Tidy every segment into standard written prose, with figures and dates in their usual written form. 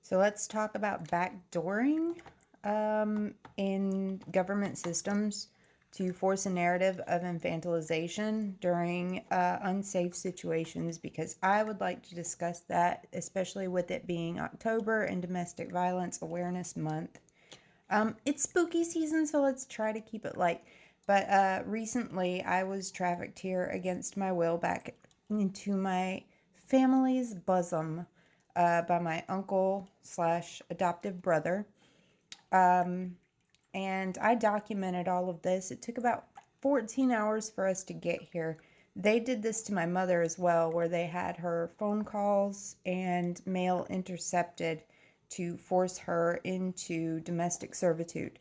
So let's talk about backdooring in government systems to force a narrative of infantilization during unsafe situations, because I would like to discuss that, especially with it being October and Domestic Violence Awareness Month. It's spooky season, so let's try to keep it light. But recently, I was trafficked here against my will back into my family's bosom by my uncle slash adoptive brother. And I documented all of this. It took about 14 hours for us to get here. They did this to my mother as well, where they had her phone calls and mail intercepted to force her into domestic servitude,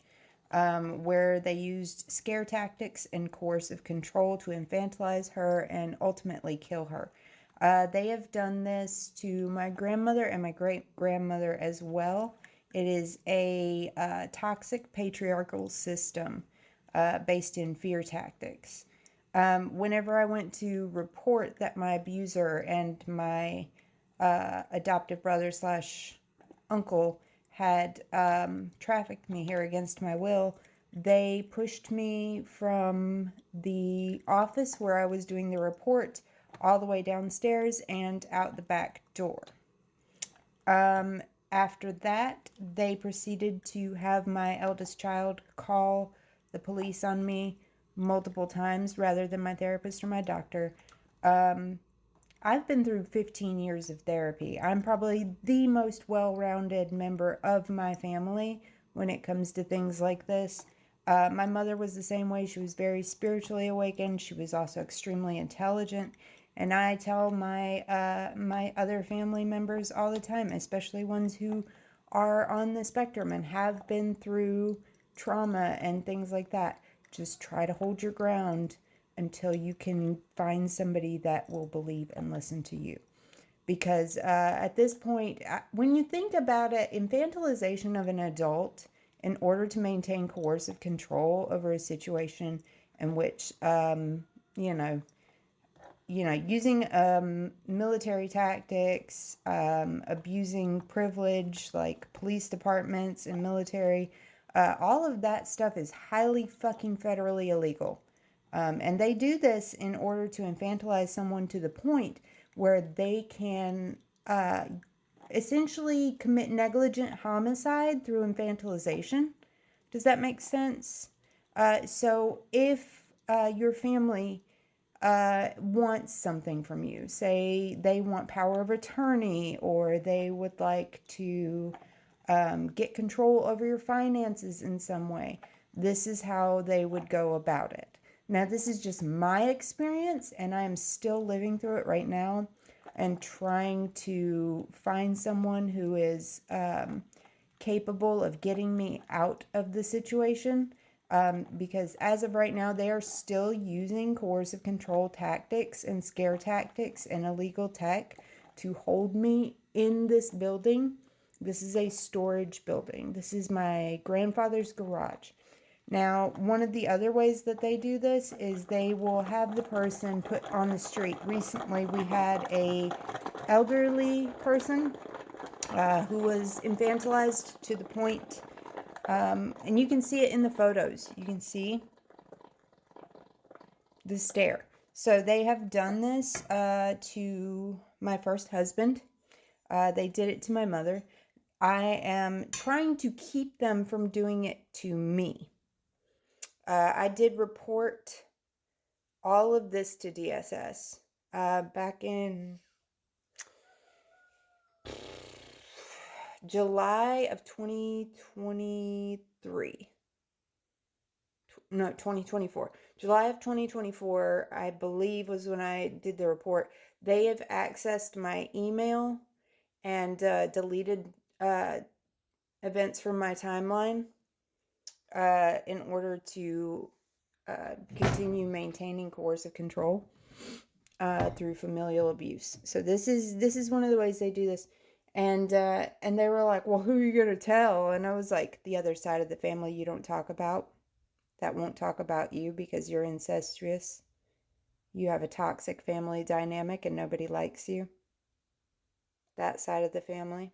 where they used scare tactics and coercive control to infantilize her and ultimately kill her. They have done this to my grandmother and my great grandmother as well. It is a toxic patriarchal system based in fear tactics. Whenever I went to report that my abuser and my adoptive brother slash uncle had trafficked me here against my will, they pushed me from the office where I was doing the report all the way downstairs and out the back door. After that, they proceeded to have my eldest child call the police on me multiple times rather than my therapist or my doctor. I've been through 15 years of therapy. I'm probably the most well rounded member of my family when it comes to things like this. My mother was the same way. She was very spiritually awakened. She was also extremely intelligent. And I tell my other family members all the time, especially ones who are on the spectrum and have been through trauma and things like that, just try to hold your ground until you can find somebody that will believe and listen to you. Because at this point, when you think about it, infantilization of an adult in order to maintain coercive control over a situation in which, you know, using military tactics, abusing privilege like police departments and military, all of that stuff is highly fucking federally illegal. And they do this in order to infantilize someone to the point where they can essentially commit negligent homicide through infantilization. Does that make sense? So if your family wants something from you, say they want power of attorney, or they would like to get control over your finances in some way, this is how they would go about it. Now, this is just my experience, and I am still living through it right now and trying to find someone who is capable of getting me out of the situation. Because as of right now, they are still using coercive control tactics and scare tactics and illegal tech to hold me in this building. This is a storage building. This is my grandfather's garage. Now, one of the other ways that they do this is they will have the person put on the street. Recently, we had a elderly person who was infantilized to the point, and you can see it in the photos. You can see the stare. So they have done this to my first husband. They did it to my mother. I am trying to keep them from doing it to me. I did report all of this to DSS back in July of 2023. No, 2024. July of 2024, I believe, was when I did the report. They have accessed my email and deleted events from my timeline in order to continue maintaining coercive control through familial abuse. So this is one of the ways they do this. And they were like, well, who are you going to tell? And I was like, the other side of the family you don't talk about, that won't talk about you because you're incestuous. You have a toxic family dynamic and nobody likes you. That side of the family.